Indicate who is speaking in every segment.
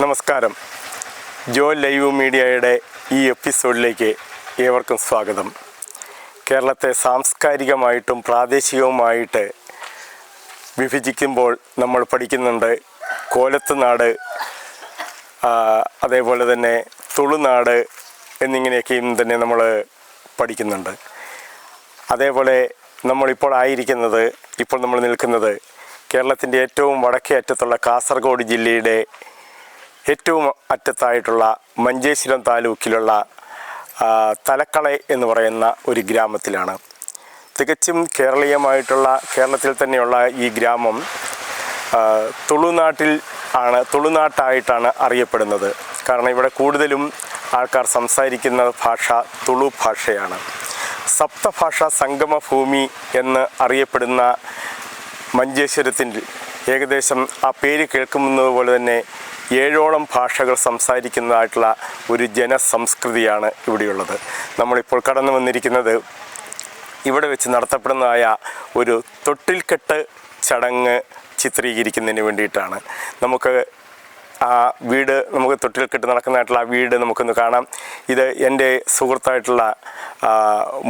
Speaker 1: നമസ്കാരം. ജോ ലൈവ് മീഡിയയുടെ ഈ എപ്പിസോഡിലേക്ക് ഏവർക്കും സ്വാഗതം. കേരളത്തെ സാംസ്കാരികമായിട്ടും പ്രാദേശികവുമായിട്ട് വിഭജിക്കുമ്പോൾ നമ്മൾ പഠിക്കുന്നുണ്ട് കോലത്തുനാട്, അതേപോലെ തന്നെ തുളുനാട് എന്നിങ്ങനെയൊക്കെയും തന്നെ നമ്മൾ പഠിക്കുന്നുണ്ട്. അതേപോലെ ഇപ്പോൾ നമ്മൾ നിൽക്കുന്നത് കേരളത്തിൻ്റെ ഏറ്റവും വടക്കേ അറ്റത്തുള്ള കാസർഗോഡ് ജില്ലയുടെ ഏറ്റവും അറ്റത്തായിട്ടുള്ള മഞ്ചേശ്വരം താലൂക്കിലുള്ള തലക്കള എന്ന് പറയുന്ന ഒരു ഗ്രാമത്തിലാണ്. തികച്ചും കേരളത്തിൽ തന്നെയുള്ള ഈ ഗ്രാമം തുളുനാട്ടായിട്ടാണ് അറിയപ്പെടുന്നത്. കാരണം ഇവിടെ കൂടുതലും ആൾക്കാർ സംസാരിക്കുന്ന ഭാഷ തുളു ഭാഷയാണ്. സപ്തഭാഷാ സംഗമഭൂമി എന്ന് അറിയപ്പെടുന്ന മഞ്ചേശ്വരത്തിൽ ഏകദേശം ആ പേര് കേൾക്കുന്നത് പോലെ തന്നെ 7ഓളം ഭാഷകൾ സംസാരിക്കുന്നതായിട്ടുള്ള ഒരു ജനസംസ്കൃതിയാണ് ഇവിടെയുള്ളത്. നമ്മളിപ്പോൾ കടന്നു വന്നിരിക്കുന്നത് ഇവിടെ വെച്ച് നടത്തപ്പെടുന്നതായ ഒരു തൊട്ടിൽക്കെട്ട് ചടങ്ങ് ചിത്രീകരിക്കുന്നതിന് വേണ്ടിയിട്ടാണ്. നമുക്ക് തൊട്ടിൽക്കെട്ട് നടക്കുന്നതായിട്ടുള്ള ആ വീട് നമുക്കൊന്ന് കാണാം. ഇത് എൻ്റെ സുഹൃത്തായിട്ടുള്ള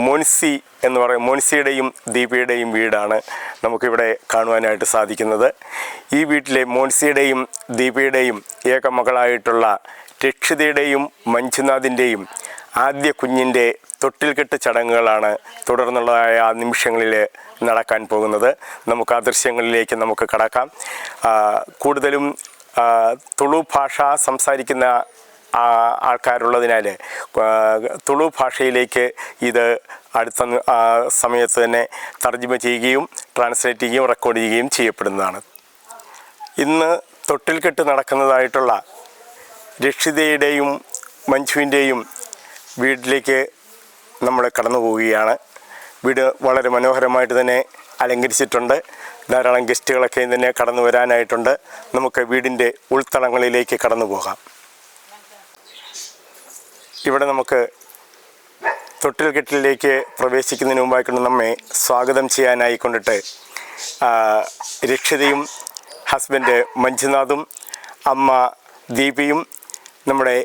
Speaker 1: മോൻസി എന്ന് പറയും, മോൻസിയുടെയും ദീപയുടെയും വീടാണ് നമുക്കിവിടെ കാണുവാനായിട്ട് സാധിക്കുന്നത്. ഈ വീട്ടിലെ മോൻസിയുടെയും ദീപയുടെയും ഏക മകളായിട്ടുള്ള രക്ഷിതയുടെയും മഞ്ജുനാഥിൻ്റെയും ആദ്യ കുഞ്ഞിൻ്റെ തൊട്ടിൽക്കെട്ട് ചടങ്ങുകളാണ് തുടർന്നുള്ളതായ ആ നിമിഷങ്ങളിൽ നടക്കാൻ പോകുന്നത്. നമുക്ക് ആ ദൃശ്യങ്ങളിലേക്ക് നമുക്ക് കടക്കാം. കൂടുതലും തുളു ഭാഷ സംസാരിക്കുന്ന ആൾക്കാരുള്ളതിനാൽ തുളു ഭാഷയിലേക്ക് ഇത് അടുത്ത സമയത്ത് തന്നെ തർജ്ജിമ ചെയ്യുകയും ട്രാൻസ്ലേറ്റ് ചെയ്യുകയും റെക്കോർഡ് ചെയ്യുകയും ചെയ്യപ്പെടുന്നതാണ്. ഇന്ന് തൊട്ടിൽക്കെട്ട് നടക്കുന്നതായിട്ടുള്ള രക്ഷിതയുടെയും മഞ്ജുവിൻ്റെയും വീട്ടിലേക്ക് നമ്മൾ കടന്നു പോവുകയാണ്. വീട് വളരെ മനോഹരമായിട്ട് തന്നെ അലങ്കരിച്ചിട്ടുണ്ട്. ധാരാളം ഗസ്റ്റുകളൊക്കെ തന്നെ കടന്നു വരാനായിട്ടുണ്ട്. നമുക്ക് വീടിൻ്റെ ഉൾത്തളങ്ങളിലേക്ക് കടന്നു പോകാം. ഇവിടെ നമുക്ക് തൊട്ടിൽക്കെട്ടിലേക്ക് പ്രവേശിക്കുന്നതിന് മുമ്പായിക്കൊണ്ട് നമ്മെ സ്വാഗതം ചെയ്യാനായിക്കൊണ്ടിട്ട് രക്ഷിതയും ഹസ്ബൻഡ് മഞ്ജുനാഥും അമ്മ ദീപയും നമ്മുടെ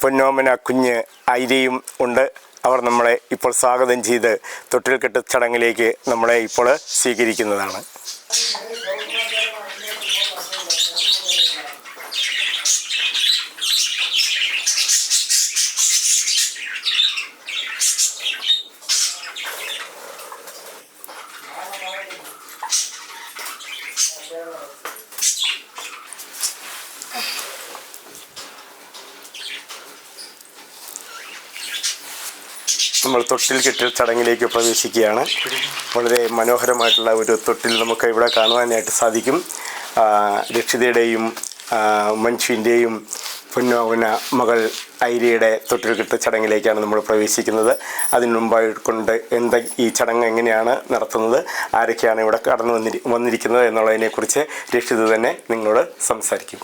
Speaker 1: പൊന്നോമന കുഞ്ഞ് ഐരയും ഉണ്ട്. അവർ നമ്മളെ ഇപ്പോൾ സ്വാഗതം ചെയ്ത് തൊട്ടിൽക്കെട്ട് ചടങ്ങിലേക്ക് നമ്മളെ ഇപ്പോൾ സ്വീകരിക്കുന്നതാണ്. നമ്മൾ തൊട്ടിൽക്കെട്ട് ചടങ്ങിലേക്ക് പ്രവേശിക്കുകയാണ്. വളരെ മനോഹരമായിട്ടുള്ള ഒരു തൊട്ടിൽ നമുക്ക് ഇവിടെ കാണുവാനായിട്ട് സാധിക്കും. രക്ഷിതയുടെയും മഞ്ജുവിൻ്റെയും പൊന്നോവന മകൾ ഐരയുടെ തൊട്ടിൽക്കെട്ട് ചടങ്ങിലേക്കാണ് നമ്മൾ പ്രവേശിക്കുന്നത്. അതിന് മുമ്പായിക്കൊണ്ട് ഈ ചടങ്ങ് എങ്ങനെയാണ് നടത്തുന്നത്, ആരൊക്കെയാണ് ഇവിടെ കടന്നു വന്നിരിക്കുന്നത് എന്നുള്ളതിനെക്കുറിച്ച് രക്ഷിത തന്നെ നിങ്ങളോട് സംസാരിക്കും.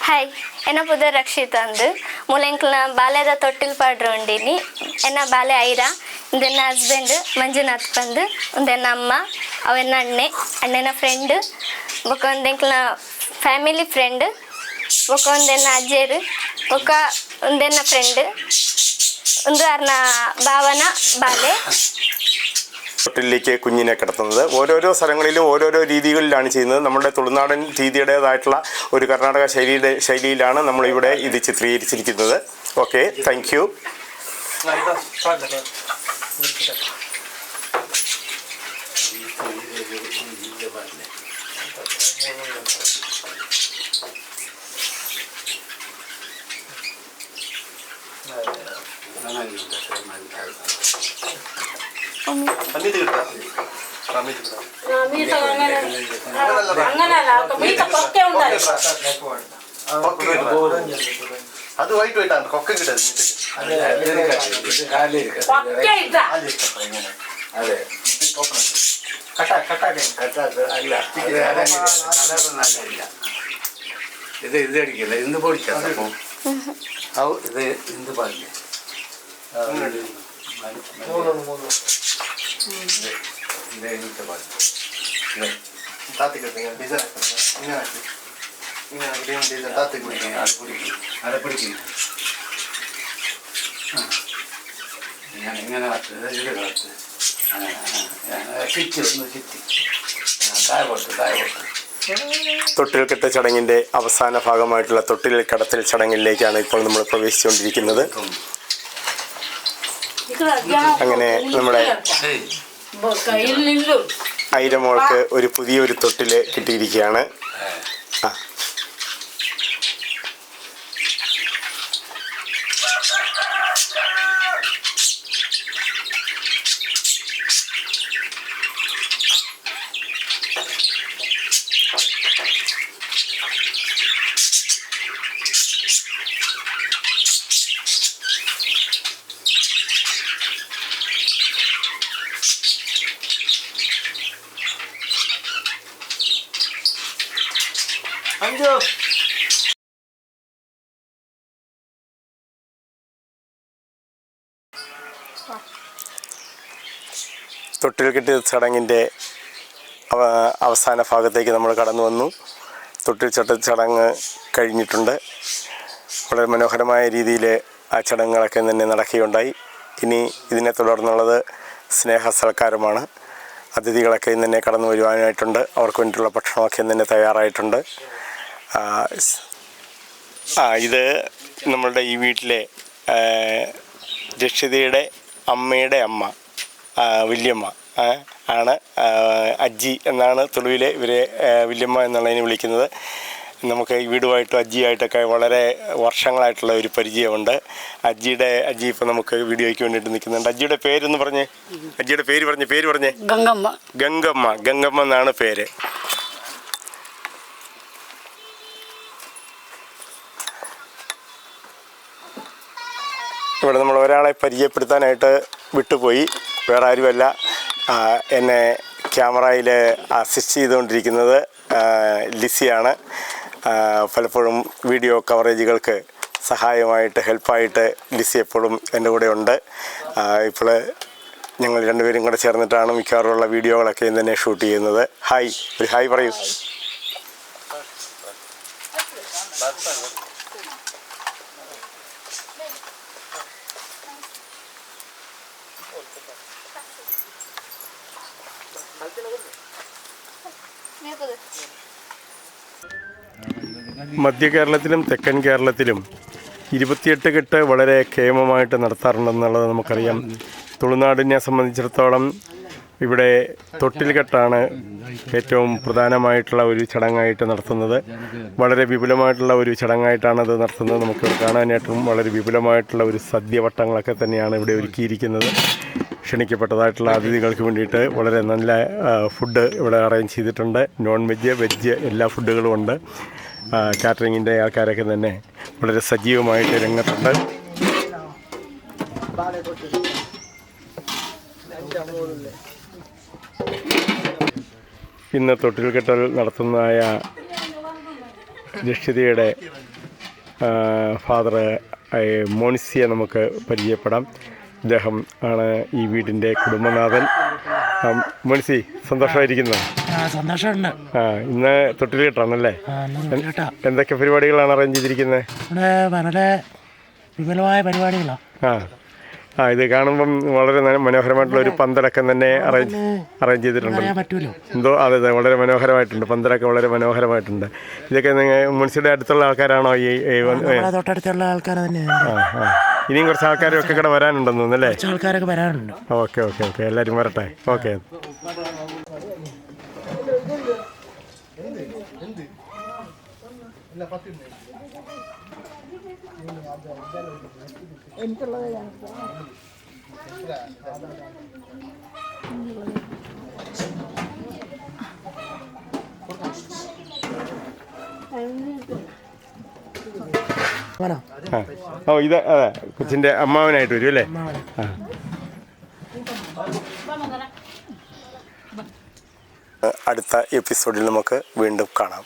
Speaker 2: ಹಾಯ್, ಎನ್ನ ಪುದ ರಕ್ಷಿತ ಅಂದು ಮೂಲೆಂಕ್ಲ ಬಾಲ್ಯದ ತೊಟ್ಟಿಲ್ ಪಾಡ್ರು ಉಂಡಿನಿ. ಎನ್ನ ಬಾಲ್ಯ ಐರಾ ಇಂದೆನ್ನ ಹಸ್ಬೆಂಡ್ ಮಂಜುನಾಥ್ ಬಂದು ಒಂದೆನ್ನ ಅಮ್ಮ ಅವೆನ್ನ ಅಣ್ಣನ ಫ್ರೆಂಡ್ ಬೊಕ ಒಂದೆಂಕ್ಲ ಫ್ಯಾಮಿಲಿ ಫ್ರೆಂಡ್ ಬೊಕ ಒಂದೆನ್ನ ಅಜ್ಜೇರು ಬೊಕ ಒಂದೆನ್ನ ಫ್ರೆಂಡ್ ಒಂದು ಅರ್ನ ಭಾವನ ಬಾಲೆ
Speaker 1: തൊട്ടിലേക്ക് കുഞ്ഞിനെ കിടത്തുന്നത് ഓരോരോ സ്ഥലങ്ങളിലും ഓരോരോ രീതികളിലാണ് ചെയ്യുന്നത്. നമ്മുടെ തുളുനാടൻ രീതിയുടേതായിട്ടുള്ള ഒരു കർണാടക ശൈലിയിലാണ് നമ്മളിവിടെ ഇത് ചിത്രീകരിച്ചിരിക്കുന്നത്. Okay, thank you.
Speaker 3: അത് വൈറ്റ് വൈറ്റാണ് കൊക്ക കിട്ടുന്നത്.
Speaker 4: ഇത് അടിക്കില്ല, ഇന്ന് പൊടിച്ചാ ഇത് എന്ത് പാടില്ല. അത് പിടിക്കും ഞാൻ ഇങ്ങനെ ചുറ്റി ഒന്ന് ചുറ്റി താഴെ കൊടുത്തു
Speaker 1: തൊട്ടിൽക്കെട്ട് ചടങ്ങിൻ്റെ അവസാന ഭാഗമായിട്ടുള്ള തൊട്ടിൽ കടത്തൽ ചടങ്ങിലേക്കാണ് ഇപ്പോൾ നമ്മൾ പ്രവേശിച്ചുകൊണ്ടിരിക്കുന്നത്. അങ്ങനെ നമ്മുടെ ഐരമോൾക്ക് ഒരു പുതിയൊരു തൊട്ടിൽ കിട്ടിയിരിക്കുകയാണ്. തൊട്ടിൽക്കെട്ട് ചടങ്ങിൻ്റെ അവസാന ഭാഗത്തേക്ക് നമ്മൾ കടന്നു വന്നു. തൊട്ടിൽ ചടങ്ങ് കഴിഞ്ഞിട്ടുണ്ട്. വളരെ മനോഹരമായ രീതിയിൽ ആ ചടങ്ങുകളൊക്കെ തന്നെ നടക്കുകയുണ്ടായി. ഇനി ഇതിനെ തുടർന്നുള്ളത് സ്നേഹ സൽക്കാരമാണ്. അതിഥികളൊക്കെ ഇന്ന് തന്നെ കടന്നു വരുവാനായിട്ടുണ്ട്. അവർക്ക് വേണ്ടിയിട്ടുള്ള ഭക്ഷണമൊക്കെ ഇന്ന് തന്നെ തയ്യാറായിട്ടുണ്ട്. ഇത് നമ്മളുടെ ഈ വീട്ടിലെ രക്ഷിതയുടെ അമ്മയുടെ അമ്മ വല്യമ്മ ആണ്. അജ്ജി എന്നാണ് തുളുവിലെ ഇവരെ വല്യമ്മ എന്നുള്ളതിനെ വിളിക്കുന്നത്. നമുക്ക് ഈ വീടുമായിട്ടും അജ്ജിയായിട്ടൊക്കെ വളരെ വർഷങ്ങളായിട്ടുള്ള ഒരു പരിചയമുണ്ട്. അജ്ജി ഇപ്പോൾ നമുക്ക് വീഡിയോയ്ക്ക് വേണ്ടിയിട്ട് നിൽക്കുന്നുണ്ട്. അജ്ജിയുടെ പേരെന്ന് പറഞ്ഞേ, അജ്ജിയുടെ പേര് പറഞ്ഞേ. ഗംഗമ്മ എന്നാണ് പേര്. ഇവിടെ നമ്മൾ ഒരാളെ പരിചയപ്പെടുത്താനായിട്ട് വിട്ടുപോയി. വേറെ ആരുമല്ല, എന്നെ ക്യാമറയിൽ അസിസ്റ്റ് ചെയ്തുകൊണ്ടിരിക്കുന്നത് ലിസിയാണ്. പലപ്പോഴും വീഡിയോ കവറേജുകൾക്ക് സഹായമായിട്ട് ഹെൽപ്പായിട്ട് ലിസി എപ്പോഴും എൻ്റെ കൂടെ ഉണ്ട്. ഇപ്പോൾ ഞങ്ങൾ രണ്ടുപേരും കൂടെ ചേർന്നിട്ടാണ് മിക്കവാറുമുള്ള വീഡിയോകളൊക്കെ ഇന്ന് തന്നെ ഷൂട്ട് ചെയ്യുന്നത്. ഒരു ഹായ് പറയൂ. മധ്യ കേരളത്തിലും തെക്കൻ കേരളത്തിലും 28 കെട്ട് വളരെ ക്ഷേമമായിട്ട് നടത്താറുണ്ടെന്നുള്ളത് നമുക്കറിയാം. തുളുനാടിനെ സംബന്ധിച്ചിടത്തോളം ഇവിടെ തൊട്ടിൽ കെട്ടാണ് ഏറ്റവും പ്രധാനമായിട്ടുള്ള ഒരു ചടങ്ങായിട്ട് നടത്തുന്നത്. വളരെ വിപുലമായിട്ടുള്ള ഒരു ചടങ്ങായിട്ടാണ് അത് നടത്തുന്നത്. നമുക്കിവിടെ കാണാനായിട്ടും വളരെ വിപുലമായിട്ടുള്ള ഒരു സദ്യവട്ടങ്ങളൊക്കെ തന്നെയാണ് ഇവിടെ ഒരുക്കിയിരിക്കുന്നത്. ക്ഷണിക്കപ്പെട്ടതായിട്ടുള്ള അതിഥികൾക്ക് വേണ്ടിയിട്ട് വളരെ നല്ല ഫുഡ് ഇവിടെ അറേഞ്ച് ചെയ്തിട്ടുണ്ട്. നോൺ വെജ്, വെജ് എല്ലാ ഫുഡുകളും ഉണ്ട്. കാറ്ററിങ്ങിൻ്റെ ആൾക്കാരൊക്കെ തന്നെ വളരെ സജീവമായിട്ട് രംഗത്തുണ്ട്. ഇന്ന് തൊട്ടിൽക്കെട്ടൽ നടത്തുന്നതായ രക്ഷിതയുടെ ഫാദർ മോണിസിയെ നമുക്ക് പരിചയപ്പെടാം. ഇദ്ദേഹം ആണ് ഈ വീടിൻ്റെ കുടുംബനാഥൻ. മോണിസി, സന്തോഷമായിരിക്കുന്നു?
Speaker 3: സന്തോഷമുണ്ട്.
Speaker 1: ഇന്ന് തൊട്ടിൽ കെട്ടാണല്ലേ? എന്തൊക്കെ പരിപാടികളാണ് അറേഞ്ച് ചെയ്തിരിക്കുന്നത്?
Speaker 3: ഇവിടെ വളരെ വിപുലമായ പരിപാടികളാണ്.
Speaker 1: ഇത് കാണുമ്പം വളരെ മനോഹരമായിട്ടുള്ള ഒരു പന്തലക്കം തന്നെ അറേഞ്ച് ചെയ്തിട്ടുണ്ട്. എന്തോ അതെ, വളരെ മനോഹരമായിട്ടുണ്ട്. പന്തലൊക്കെ വളരെ മനോഹരമായിട്ടുണ്ട്. ഇതൊക്കെ മുനിസിയുടെ അടുത്തുള്ള ആൾക്കാരാണോ?
Speaker 3: തൊട്ടടുത്തുള്ള ആൾക്കാർ തന്നെയാണ്.
Speaker 1: ഇനിയും കുറച്ച് ആൾക്കാരൊക്കെ കൂടെ വരാനുണ്ടെന്ന് തോന്നുന്നല്ലേ?
Speaker 3: ആൾക്കാരൊക്കെ വരാനുണ്ട്.
Speaker 1: ഓക്കെ എല്ലാവരും വരട്ടെ. ഓക്കെ. ഇത് അതെ, കൊച്ചിൻ്റെ അമ്മാവനായിട്ട് വരും അല്ലേ? അടുത്ത എപ്പിസോഡിൽ നമുക്ക് വീണ്ടും കാണാം.